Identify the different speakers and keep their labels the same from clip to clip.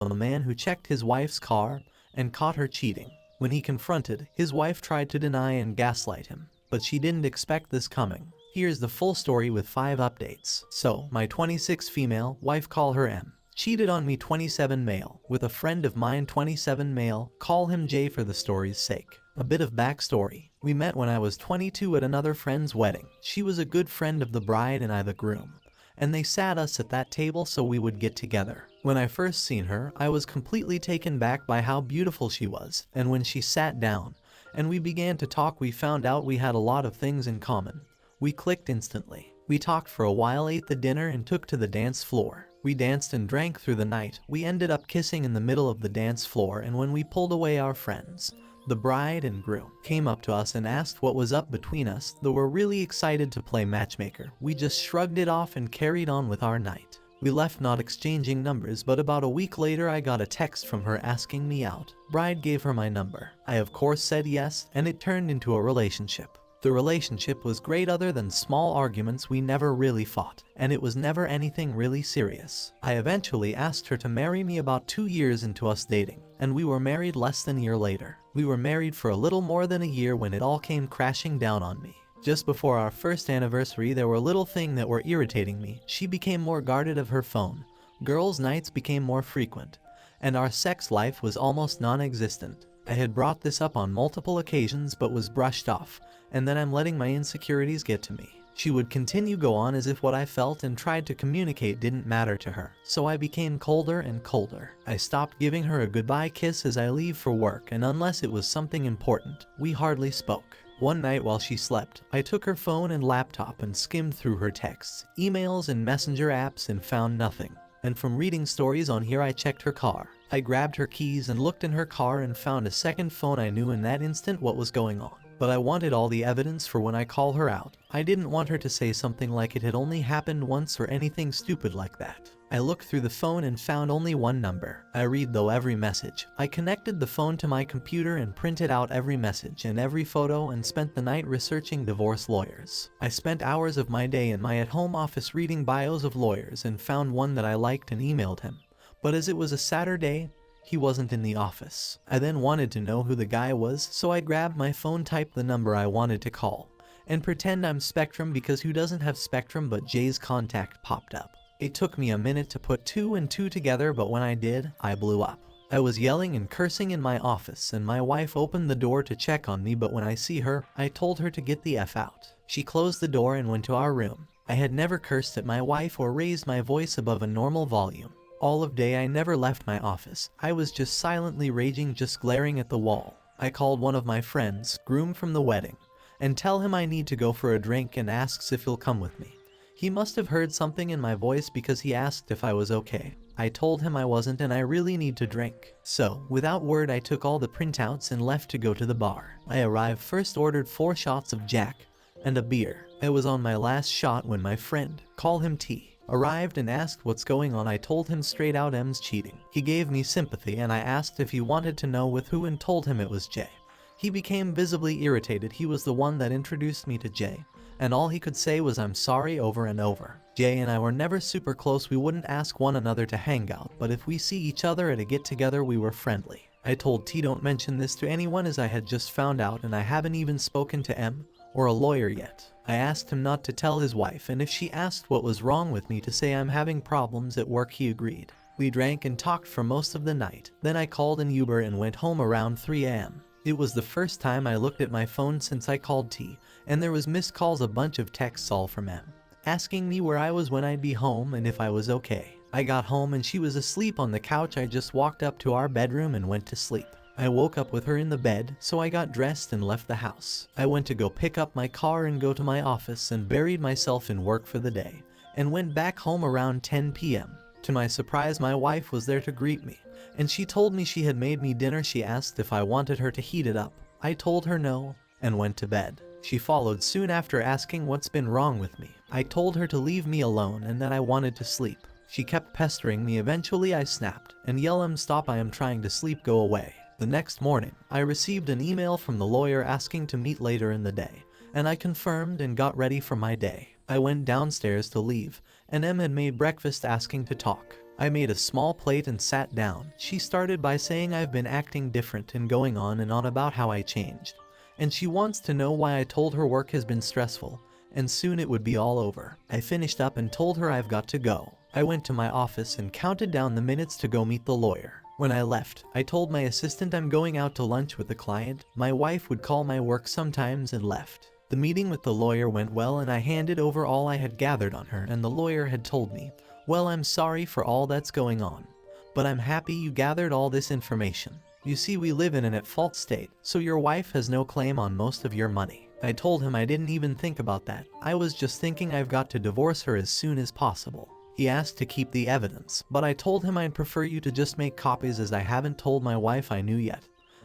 Speaker 1: a man who checked his wife's car and caught her cheating. When he confronted, his wife tried to deny and gaslight him, but she didn't expect this coming. Here's the full story with 5 updates. So, my 26 female wife, call her M, cheated on me. 27 male, with a friend of mine. 27 male, call him J for the story's sake. A bit of backstory. We met when I was 22 at another friend's wedding. She was a good friend of the bride and I the groom, and they sat us at that table so we would get together. When I first seen her, I was completely taken back by how beautiful she was, and when she sat down and we began to talk, we found out we had a lot of things in common. We clicked instantly. We talked for a while, ate the dinner, and took to the dance floor. We danced and drank through the night. We ended up kissing in the middle of the dance floor, and when we pulled away, our friends, the bride and groom, came up to us and asked what was up between us. Though we're really excited to play matchmaker, we just shrugged it off and carried on with our night. We left not exchanging numbers, but about a week later I got a text from her asking me out. Bride gave her my number. I of course said yes, and it turned into a relationship. The relationship was great. Other than small arguments, we never really fought, and it was never anything really serious. I eventually asked her to marry me about 2 years into us dating, and we were married less than a year later. We were married for a little more than a year when it all came crashing down on me. Just before our first anniversary, there were little things that were irritating me. She became more guarded of her phone, girls' nights became more frequent, and our sex life was almost non-existent. I had brought this up on multiple occasions but was brushed off, and then I'm letting my insecurities get to me. She would continue go on as if what I felt and tried to communicate didn't matter to her. So I became colder and colder. I stopped giving her a goodbye kiss as I leave for work, and unless it was something important, we hardly spoke. One night while she slept, I took her phone and laptop and skimmed through her texts, emails, and messenger apps and found nothing. And from reading stories on here, I checked her car. I grabbed her keys and looked in her car and found a second phone. I knew in that instant what was going on, but I wanted all the evidence for when I call her out. I didn't want her to say something like it had only happened once or anything stupid like that. I looked through the phone and found only one number. I read though every message. I connected the phone to my computer and printed out every message and every photo and spent the night researching divorce lawyers. I spent hours of my day in my at-home office reading bios of lawyers and found one that I liked and emailed him. But as it was a Saturday, he wasn't in the office. I then wanted to know who the guy was, so I grabbed my phone, typed the number I wanted to call, and pretend I'm Spectrum, because who doesn't have Spectrum? But Jay's contact popped up. It took me a minute to put 2 and 2 together, but when I did, I blew up. I was yelling and cursing in my office, and my wife opened the door to check on me, but when I see her, I told her to get the F out. She closed the door and went to our room. I had never cursed at my wife or raised my voice above a normal volume. All of day I never left my office. I was just silently raging, just glaring at the wall. I called one of my friends, groom from the wedding, and tell him I need to go for a drink and asks if he'll come with me. He must have heard something in my voice because he asked if I was okay. I told him I wasn't and I really need to drink. So, without word, I took all the printouts and left to go to the bar. I arrived first, ordered 4 shots of Jack and a beer. I was on my last shot when my friend, call him T, arrived and asked what's going on. I told him straight out M's cheating. He gave me sympathy and I asked if he wanted to know with who and told him it was Jay. He became visibly irritated. He was the one that introduced me to Jay, and all he could say was I'm sorry over and over. Jay and I were never super close. We wouldn't ask one another to hang out, but if we see each other at a get-together, we were friendly. I told T don't mention this to anyone as I had just found out and I haven't even spoken to M or a lawyer yet. I asked him not to tell his wife, and if she asked what was wrong with me, to say I'm having problems at work. He agreed. We drank and talked for most of the night. Then I called an Uber and went home around 3 a.m. It was the first time I looked at my phone since I called T, and there was missed calls, a bunch of texts, all from M, asking me where I was, when I'd be home, and if I was okay. I got home and she was asleep on the couch. I just walked up to our bedroom and went to sleep. I woke up with her in the bed, so I got dressed and left the house. I went to go pick up my car and go to my office and buried myself in work for the day, and went back home around 10 p.m. To my surprise, my wife was there to greet me, and she told me she had made me dinner. She asked if I wanted her to heat it up. I told her no, and went to bed. She followed soon after asking what's been wrong with me. I told her to leave me alone and that I wanted to sleep. She kept pestering me. Eventually I snapped and yelled, stop, I am trying to sleep, go away. The next morning, I received an email from the lawyer asking to meet later in the day, and I confirmed and got ready for my day. I went downstairs to leave, and M had made breakfast asking to talk. I made a small plate and sat down. She started by saying I've been acting different and going on and on about how I changed. And she wants to know why I told her work has been stressful, and soon it would be all over. I finished up and told her I've got to go. I went to my office and counted down the minutes to go meet the lawyer. When I left, I told my assistant I'm going out to lunch with the client. My wife would call my work sometimes and left. The meeting with the lawyer went well and I handed over all I had gathered on her, and the lawyer had told me, "Well, I'm sorry for all that's going on, but I'm happy you gathered all this information. You see, we live in an at-fault state, so your wife has no claim on most of your money." I told him I didn't even think about that. I was just thinking I've got to divorce her as soon as possible. He asked to keep the evidence, but I told him I'd prefer you to just make copies as I haven't told my wife I knew yet,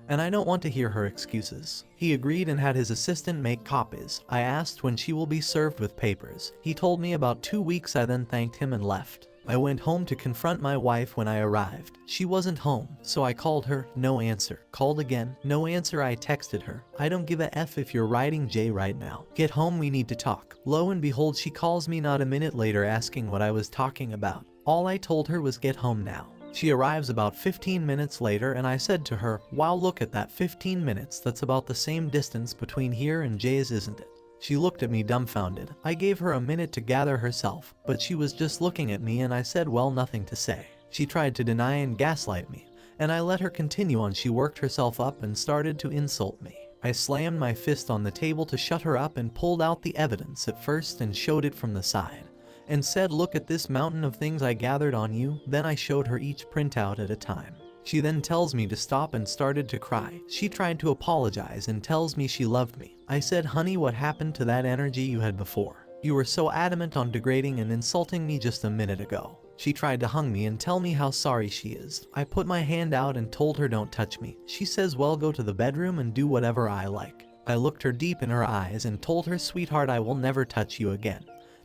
Speaker 1: and I don't want to hear her excuses. He agreed and had his assistant make copies. I asked when she will be served with papers. He told me about 2 weeks. I then thanked him and left. I went home to confront my wife when I arrived. She wasn't home, so I called her, no answer. Called again, no answer. I texted her, "I don't give a F if you're writing J right now. Get home, we need to talk." Lo and behold, she calls me not a minute later asking what I was talking about. All I told her was get home now. She arrives about 15 minutes later and I said to her, "Wow, look at that, 15 minutes, that's about the same distance between here and Jay's, isn't it?" She looked at me dumbfounded. I gave her a minute to gather herself, but she was just looking at me and I said, well, nothing to say. She tried to deny and gaslight me, and I let her continue on. She worked herself up and started to insult me. I slammed my fist on the table to shut her up and pulled out the evidence at first and showed it from the side, and said, "Look at this mountain of things I gathered on you." Then I showed her each printout at a time. She then tells me to stop and started to cry. She tried to apologize and tells me she loved me. I said, "Honey, what happened to that energy you had before? You were so adamant on degrading and insulting me just a minute ago." She tried to hug me and tell me how sorry she is. I put my hand out and told her don't touch me. She says, "Well, go to the bedroom and do whatever I like." I looked her deep in her eyes and told her, "Sweetheart, I will never touch you again.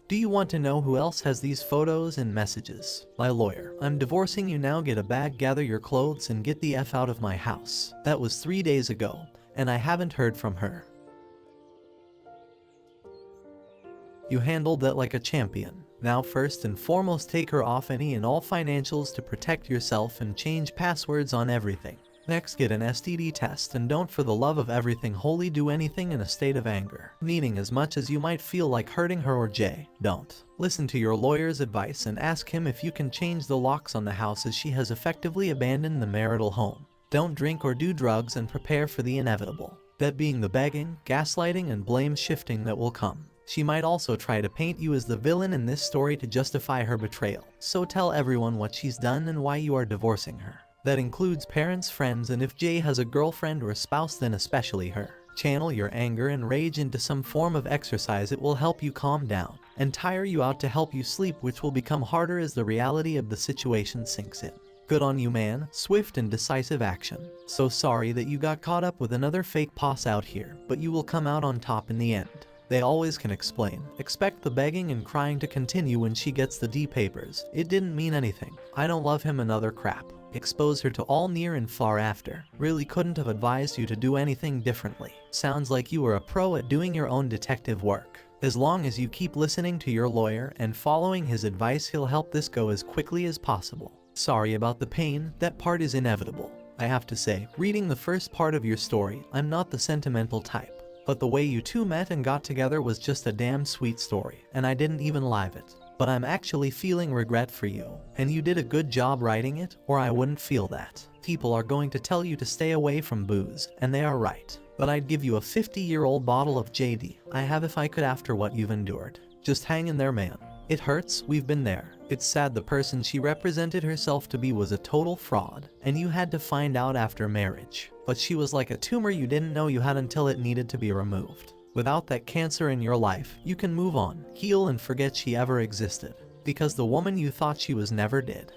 Speaker 1: Do you want to know who else has these photos and messages? My lawyer. I'm divorcing you now. Get a bag, gather your clothes, and get the F out of my house." That was 3 days ago, and I haven't heard from her. You handled that like a champion. Now first and foremost, take her off any and all financials to protect yourself and change passwords on everything. Next, get an STD test, and don't for the love of everything holy do anything in a state of anger. Meaning, as much as you might feel like hurting her or Jay, don't. Listen to your lawyer's advice and ask him if you can change the locks on the house, as she has effectively abandoned the marital home. Don't drink or do drugs and prepare for the inevitable. That being the begging, gaslighting, and blame shifting that will come. She might also try to paint you as the villain in this story to justify her betrayal. So tell everyone what she's done and why you are divorcing her. That includes parents, friends, and if Jay has a girlfriend or a spouse, then especially her. Channel your anger and rage into some form of exercise. It will help you calm down and tire you out to help you sleep, which will become harder as the reality of the situation sinks in. Good on you, man. Swift and decisive action. So sorry that you got caught up with another fake boss out here, but you will come out on top in the end. They always can explain. Expect the begging and crying to continue when she gets the D papers. It didn't mean anything. I don't love him, another crap. Expose her to all near and far after. Really couldn't have advised you to do anything differently. Sounds like you are a pro at doing your own detective work. As long as you keep listening to your lawyer and following his advice, he'll help this go as quickly as possible. Sorry about the pain, that part is inevitable. I have to say, reading the first part of your story, I'm not the sentimental type. But the way you two met and got together was just a damn sweet story, and I didn't even live it. But I'm actually feeling regret for you, and you did a good job writing it, or I wouldn't feel that. People are going to tell you to stay away from booze, and they are right. But I'd give you a 50-year-old bottle of JD. I have if I could after what you've endured. Just hang in there, man. It hurts, we've been there. It's sad the person she represented herself to be was a total fraud, and you had to find out after marriage. But she was like a tumor you didn't know you had until it needed to be removed. Without that cancer in your life, you can move on, heal, and forget she ever existed. Because the woman you thought she was never did.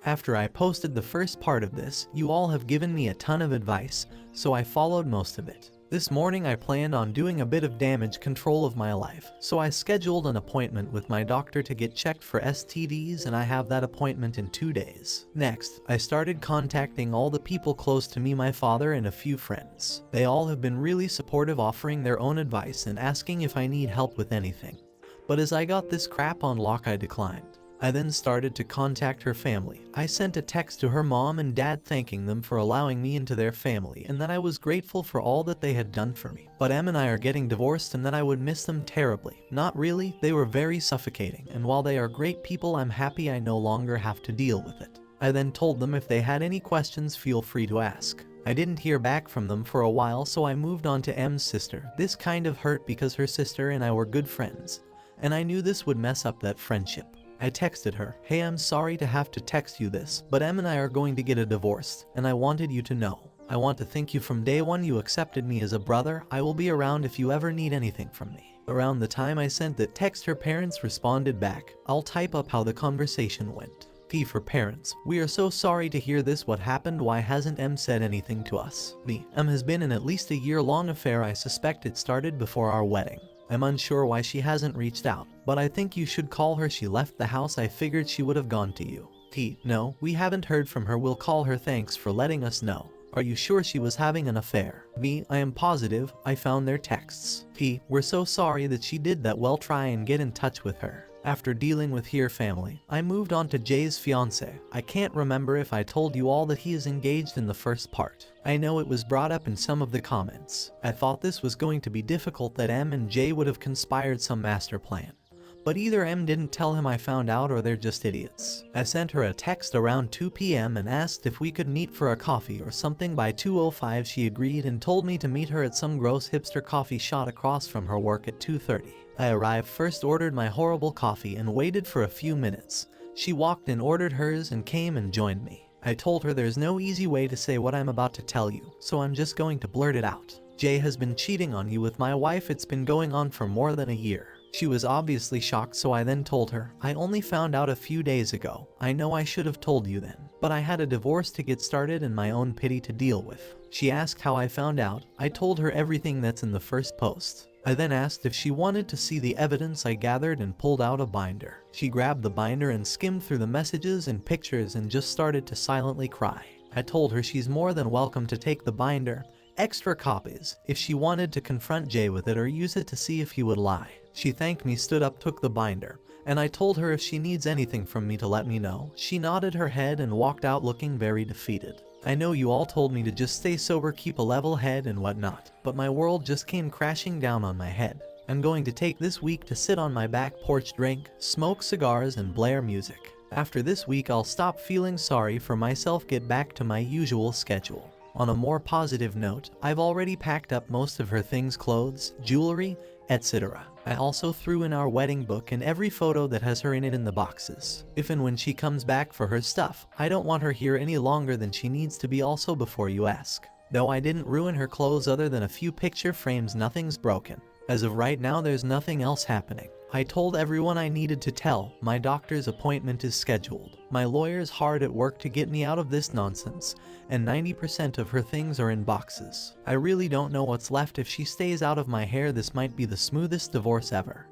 Speaker 1: After I posted the first part of this, you all have given me a ton of advice, so I followed most of it. This morning I planned on doing a bit of damage control of my life, so I scheduled an appointment with my doctor to get checked for STDs, and I have that appointment in 2 days. Next, I started contacting all the people close to me, my father and a few friends. They all have been really supportive, offering their own advice and asking if I need help with anything. But as I got this crap on lock, I declined. I then started to contact her family. I sent a text to her mom and dad thanking them for allowing me into their family and that I was grateful for all that they had done for me. But Em and I are getting divorced and that I would miss them terribly. Not really, they were very suffocating, and while they are great people, I'm happy I no longer have to deal with it. I then told them if they had any questions, feel free to ask. I didn't hear back from them for a while, so I moved on to Em's sister. This kind of hurt because her sister and I were good friends, and I knew this would mess up that friendship. I texted her, "Hey, I'm sorry to have to text you this, but Em and I are going to get a divorce, and I wanted you to know. I want to thank you from day one. You accepted me as a brother. I will be around if you ever need anything from me." Around the time I sent that text, her parents responded back. I'll type up how the conversation went. P for parents. "We are so sorry to hear this. What happened? Why hasn't Em said anything to us?" Me. "Em has been in at least a year-long affair. I suspect it started before our wedding. I'm unsure why she hasn't reached out, but I think you should call her. She left the house. I figured she would have gone to you." T. "No, we haven't heard from her. We'll call her. Thanks for letting us know. Are you sure she was having an affair?" V. "I am positive. I found their texts." P. "We're so sorry that she did that. Well, try and get in touch with her." After dealing with her family, I moved on to Jay's fiance. I can't remember if I told you all that he is engaged in the first part. I know it was brought up in some of the comments. I thought this was going to be difficult, that Em and Jay would have conspired some master plan. But either Em didn't tell him I found out, or they're just idiots. I sent her a text around 2 p.m. and asked if we could meet for a coffee or something by 2:05. She agreed and told me to meet her at some gross hipster coffee shop across from her work at 2:30. I arrived first, ordered my horrible coffee, and waited for a few minutes. She walked in, ordered hers, and came and joined me. I told her there's no easy way to say what I'm about to tell you, so I'm just going to blurt it out. Jay has been cheating on you with my wife. It's been going on for more than a year. She was obviously shocked, so I then told her, I only found out a few days ago. I know I should have told you then, but I had a divorce to get started and my own pity to deal with. She asked how I found out. I told her everything that's in the first post. I then asked if she wanted to see the evidence I gathered and pulled out a binder. She grabbed the binder and skimmed through the messages and pictures and just started to silently cry. I told her she's more than welcome to take the binder, extra copies, if she wanted to confront Jay with it or use it to see if he would lie. She thanked me, stood up, took the binder, and I told her if she needs anything from me to let me know. She nodded her head and walked out looking very defeated. I know you all told me to just stay sober, keep a level head and whatnot, but my world just came crashing down on my head. I'm going to take this week to sit on my back porch, drink, smoke cigars and blare music. After this week I'll stop feeling sorry for myself, get back to my usual schedule. On a more positive note, I've already packed up most of her things, clothes, jewelry, etc. I also threw in our wedding book and every photo that has her in it in the boxes. If and when she comes back for her stuff, I don't want her here any longer than she needs to be. Also, before you ask, though, I didn't ruin her clothes other than a few picture frames. Nothing's broken. As of right now, there's nothing else happening. I told everyone I needed to tell. My doctor's appointment is scheduled. My lawyer's hard at work to get me out of this nonsense, and 90% of her things are in boxes. I really don't know what's left. If she stays out of my hair, this might be the smoothest divorce ever.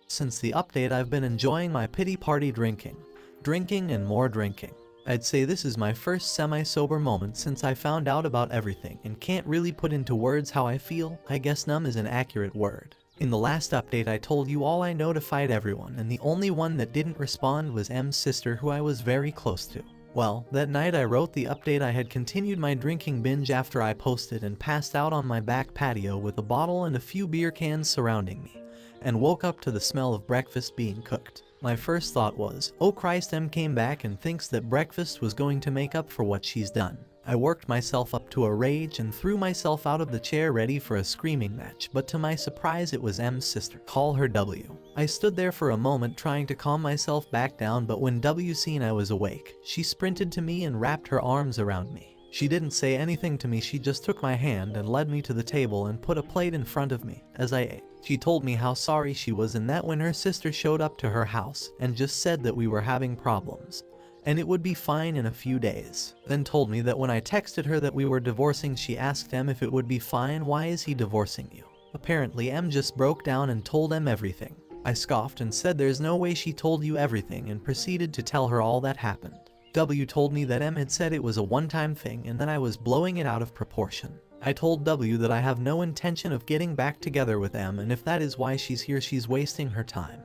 Speaker 1: Since the update, I've been enjoying my pity party, drinking and more drinking. I'd say this is my first semi-sober moment since I found out about everything and can't really put into words how I feel. I guess numb is an accurate word. In the last update I told you all I notified everyone, and the only one that didn't respond was M's sister, who I was very close to. Well, that night I wrote the update. I had continued my drinking binge after I posted and passed out on my back patio with a bottle and a few beer cans surrounding me, and woke up to the smell of breakfast being cooked. My first thought was, oh Christ, Em came back and thinks that breakfast was going to make up for what she's done. I worked myself up to a rage and threw myself out of the chair ready for a screaming match, but to my surprise it was M's sister. Call her W. I stood there for a moment trying to calm myself back down, but when W seen I was awake, she sprinted to me and wrapped her arms around me. She didn't say anything to me. She just took my hand and led me to the table and put a plate in front of me as I ate. She told me how sorry she was and that when her sister showed up to her house and just said that we were having problems and it would be fine in a few days. Then told me that when I texted her that we were divorcing, she asked Em if it would be fine. Why is he divorcing you? Apparently Em just broke down and told Em everything. I scoffed and said there's no way she told you everything, and proceeded to tell her all that happened. W told me that Em had said it was a one-time thing and that I was blowing it out of proportion. I told W that I have no intention of getting back together with M, and if that is why she's here, she's wasting her time.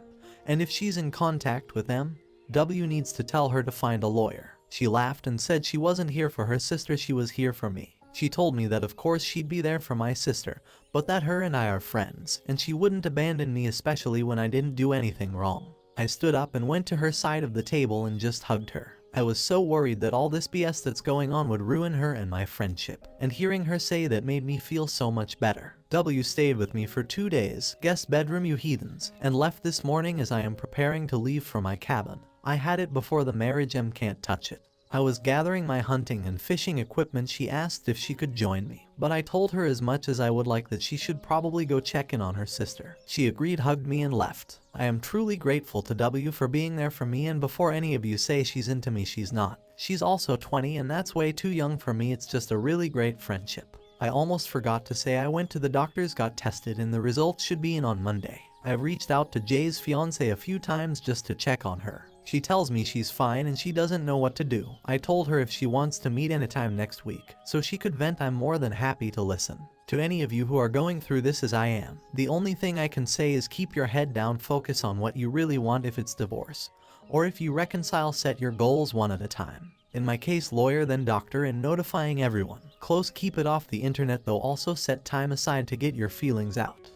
Speaker 1: And if she's in contact with M, W needs to tell her to find a lawyer. She laughed and said she wasn't here for her sister, she was here for me. She told me that of course she'd be there for my sister, but that her and I are friends, and she wouldn't abandon me, especially when I didn't do anything wrong. I stood up and went to her side of the table and just hugged her. I was so worried that all this BS that's going on would ruin her and my friendship, and hearing her say that made me feel so much better. W stayed with me for 2 days, guest bedroom you heathens, and left this morning as I am preparing to leave for my cabin. I had it before the marriage, M can't touch it. I was gathering my hunting and fishing equipment. She asked if she could join me, but I told her as much as I would like that she should probably go check in on her sister. She agreed, hugged me, and left. I am truly grateful to W for being there for me, and before any of you say she's into me, she's not. She's also 20 and that's way too young for me. It's just a really great friendship. I almost forgot to say I went to the doctors, got tested, and the results should be in on Monday. I've reached out to Jay's fiance a few times just to check on her. She tells me she's fine and she doesn't know what to do. I told her if she wants to meet anytime next week so she could vent, I'm more than happy to listen. To any of you who are going through this as I am, the only thing I can say is keep your head down, focus on what you really want. If it's divorce, or if you reconcile, set your goals one at a time. In my case, lawyer, then doctor, and notifying everyone close. Keep it off the internet though, also set time aside to get your feelings out.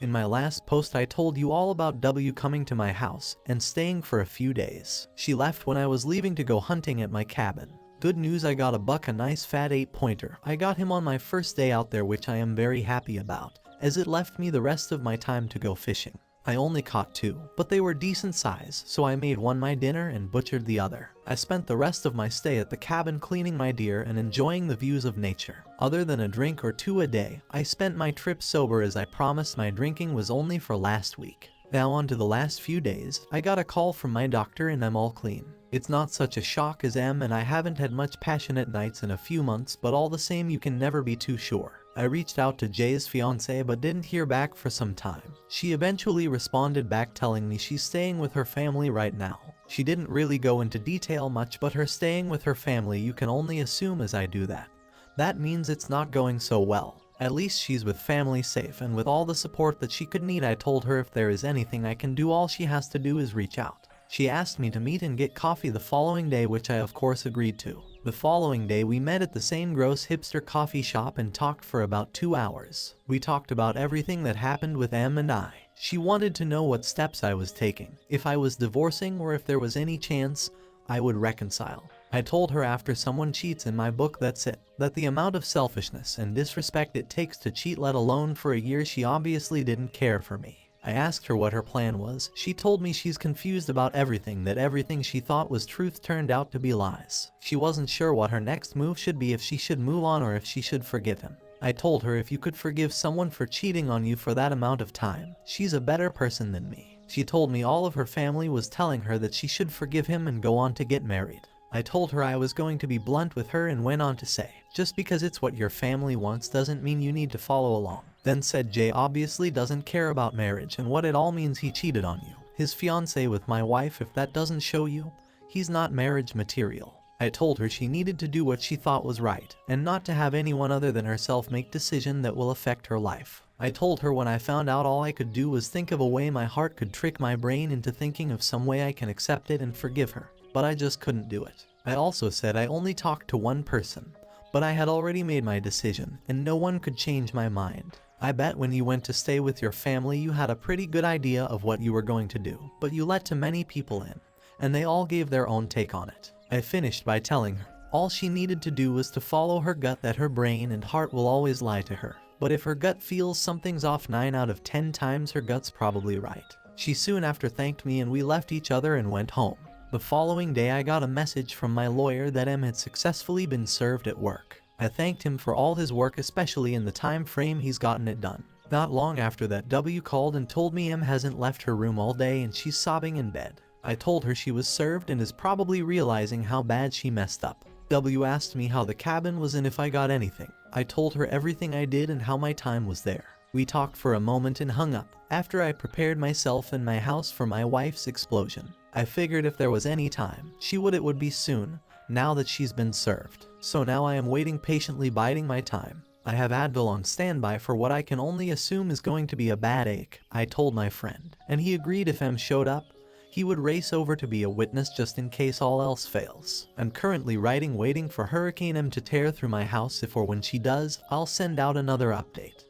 Speaker 1: In my last post I told you all about W coming to my house and staying for a few days. She left when I was leaving to go hunting at my cabin. Good news, I got a buck, a nice fat 8-pointer. I got him on my first day out there, which I am very happy about, as it left me the rest of my time to go fishing. I only caught 2, but they were decent size, so I made one my dinner and butchered the other. I spent the rest of my stay at the cabin cleaning my deer and enjoying the views of nature. Other than a drink or 2 a day, I spent my trip sober as I promised. My drinking was only for last week. Now on to the last few days. I got a call from my doctor and I'm all clean. It's not such a shock as M, and I haven't had much passionate nights in a few months, but all the same you can never be too sure. I reached out to Jay's fiance but didn't hear back for some time. She eventually responded back telling me she's staying with her family right now. She didn't really go into detail much, but her staying with her family, you can only assume as I do that. That means it's not going so well. At least she's with family, safe, and with all the support that she could need. I told her if there is anything I can do, all she has to do is reach out. She asked me to meet and get coffee the following day, which I of course agreed to. The following day we met at the same gross hipster coffee shop and talked for about 2 hours. We talked about everything that happened with M and I. She wanted to know what steps I was taking, if I was divorcing, or if there was any chance I would reconcile. I told her after someone cheats, in my book that's it. That the amount of selfishness and disrespect it takes to cheat, let alone for a year. She obviously didn't care for me. I asked her what her plan was. She told me she's confused about everything, that everything she thought was truth turned out to be lies. She wasn't sure what her next move should be, if she should move on or if she should forgive him. I told her if you could forgive someone for cheating on you for that amount of time, she's a better person than me. She told me all of her family was telling her that she should forgive him and go on to get married. I told her I was going to be blunt with her and went on to say, just because it's what your family wants doesn't mean you need to follow along. Then said Jay obviously doesn't care about marriage and what it all means. He cheated on you, his fiance, with my wife. If that doesn't show you, he's not marriage material. I told her she needed to do what she thought was right and not to have anyone other than herself make decision that will affect her life. I told her when I found out, all I could do was think of a way my heart could trick my brain into thinking of some way I can accept it and forgive her, but I just couldn't do it. I also said I only talked to one person, but I had already made my decision and no one could change my mind. I bet when you went to stay with your family you had a pretty good idea of what you were going to do, but you let too many people in, and they all gave their own take on it. I finished by telling her all she needed to do was to follow her gut, that her brain and heart will always lie to her. But if her gut feels something's off 9 out of 10 times, her gut's probably right. She soon after thanked me and we left each other and went home. The following day I got a message from my lawyer that M had successfully been served at work. I thanked him for all his work, especially in the time frame he's gotten it done. Not long after that, W called and told me M hasn't left her room all day and she's sobbing in bed. I told her she was served and is probably realizing how bad she messed up. W asked me how the cabin was and if I got anything. I told her everything I did and how my time was there. We talked for a moment and hung up. After I prepared myself and my house for my wife's explosion. I figured if there was any time she would, it would be soon, now that she's been served. So now I am waiting patiently, biding my time. I have Advil on standby for what I can only assume is going to be a bad ache, I told my friend, and he agreed if M showed up, he would race over to be a witness just in case all else fails. I'm currently waiting for Hurricane M to tear through my house. If or when she does, I'll send out another update.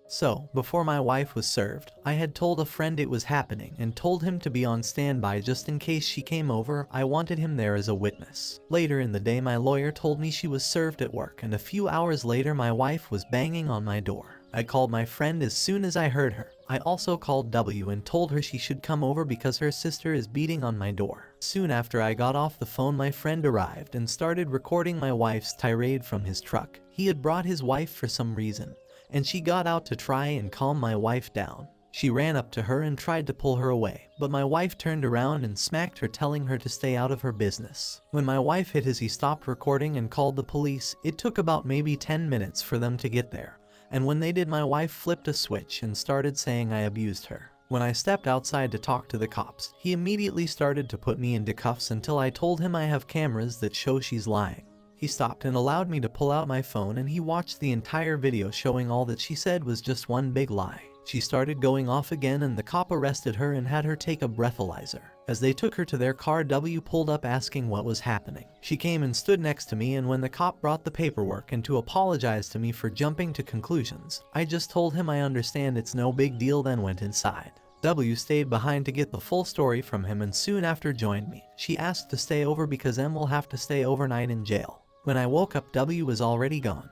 Speaker 1: So, before my wife was served, I had told a friend it was happening and told him to be on standby just in case she came over. I wanted him there as a witness. Later in the day, my lawyer told me she was served at work, and a few hours later my wife was banging on my door. I called my friend as soon as I heard her. I also called W and told her she should come over because her sister is beating on my door. Soon after I got off the phone, my friend arrived and started recording my wife's tirade from his truck. He had brought his wife for some reason, and she got out to try and calm my wife down. She ran up to her and tried to pull her away, but my wife turned around and smacked her, telling her to stay out of her business. When my wife hit his, he stopped recording and called the police. It took about maybe 10 minutes for them to get there, and when they did, my wife flipped a switch and started saying I abused her. When I stepped outside to talk to the cops, he immediately started to put me into cuffs until I told him I have cameras that show she's lying. He stopped and allowed me to pull out my phone, and he watched the entire video showing all that she said was just one big lie. She started going off again, and the cop arrested her and had her take a breathalyzer. As they took her to their car, W pulled up asking what was happening. She came and stood next to me, and when the cop brought the paperwork and to apologize to me for jumping to conclusions, I just told him I understand, it's no big deal, then went inside. W stayed behind to get the full story from him and soon after joined me. She asked to stay over because M will have to stay overnight in jail. When I woke up, W was already gone.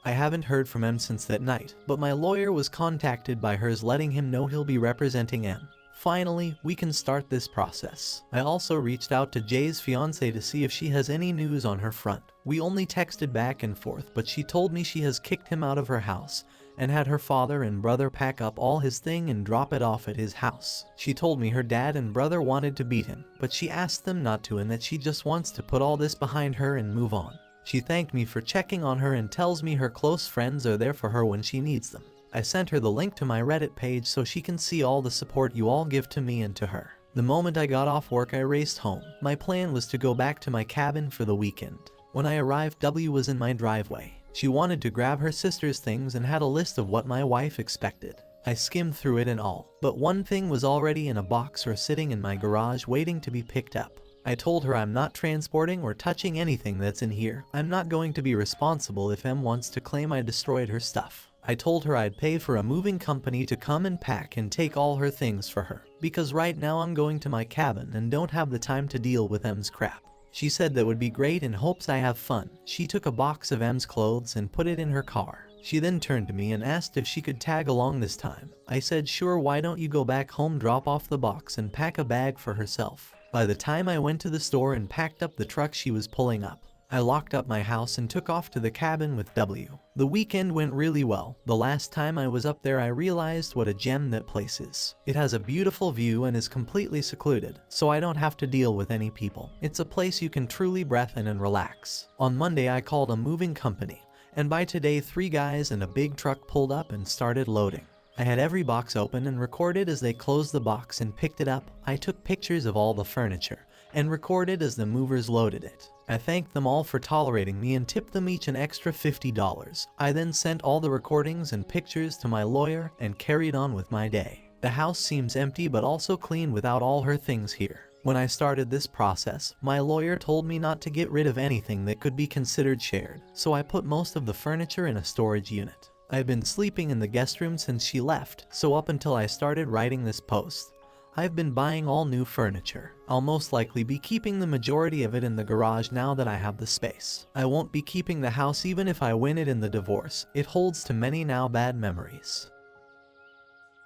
Speaker 1: I haven't heard from M since that night, but my lawyer was contacted by hers letting him know he'll be representing M. Finally, we can start this process. I also reached out to Jay's fiance to see if she has any news on her front. We only texted back and forth, but she told me she has kicked him out of her house and had her father and brother pack up all his thing and drop it off at his house. She told me her dad and brother wanted to beat him, but she asked them not to and that she just wants to put all this behind her and move on. She thanked me for checking on her and tells me her close friends are there for her when she needs them. I sent her the link to my Reddit page so she can see all the support you all give to me and to her. The moment I got off work, I raced home. My plan was to go back to my cabin for the weekend. When I arrived, W was in my driveway. She wanted to grab her sister's things and had a list of what my wife expected. I skimmed through it and all, but one thing was already in a box or sitting in my garage waiting to be picked up. I told her I'm not transporting or touching anything that's in here. I'm not going to be responsible if M wants to claim I destroyed her stuff. I told her I'd pay for a moving company to come and pack and take all her things for her, because right now I'm going to my cabin and don't have the time to deal with M's crap. She said that would be great and hopes I have fun. She took a box of M's clothes and put it in her car. She then turned to me and asked if she could tag along this time. I said sure, why don't you go back home, drop off the box and pack a bag for herself. By the time I went to the store and packed up the truck she was pulling up, I locked up my house and took off to the cabin with W. The weekend went really well. The last time I was up there, I realized what a gem that place is. It has a beautiful view and is completely secluded, so I don't have to deal with any people. It's a place you can truly breathe in and relax. On Monday, I called a moving company, and by today 3 guys and a big truck pulled up and started loading. I had every box open and recorded as they closed the box and picked it up. I took pictures of all the furniture and recorded as the movers loaded it. I thanked them all for tolerating me and tipped them each an extra $50. I then sent all the recordings and pictures to my lawyer and carried on with my day. The house seems empty but also clean without all her things here. When I started this process, my lawyer told me not to get rid of anything that could be considered shared, so I put most of the furniture in a storage unit. I've been sleeping in the guest room since she left, so up until I started writing this post, I've been buying all new furniture. I'll most likely be keeping the majority of it in the garage now that I have the space. I won't be keeping the house even if I win it in the divorce. It holds too many now bad memories.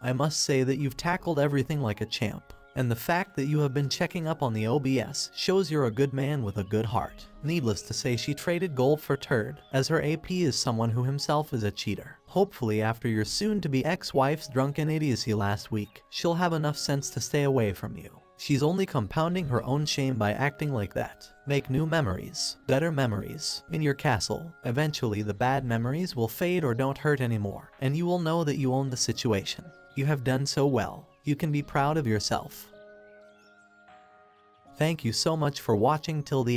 Speaker 1: I must say that you've tackled everything like a champ, and the fact that you have been checking up on the OBS shows you're a good man with a good heart. Needless to say, she traded gold for turd, as her AP is someone who himself is a cheater. Hopefully after your soon-to-be ex-wife's drunken idiocy last week, she'll have enough sense to stay away from you. She's only compounding her own shame by acting like that. Make new memories, better memories, in your castle. Eventually the bad memories will fade or don't hurt anymore, and you will know that you own the situation. You have done so well. You can be proud of yourself. Thank you so much for watching till the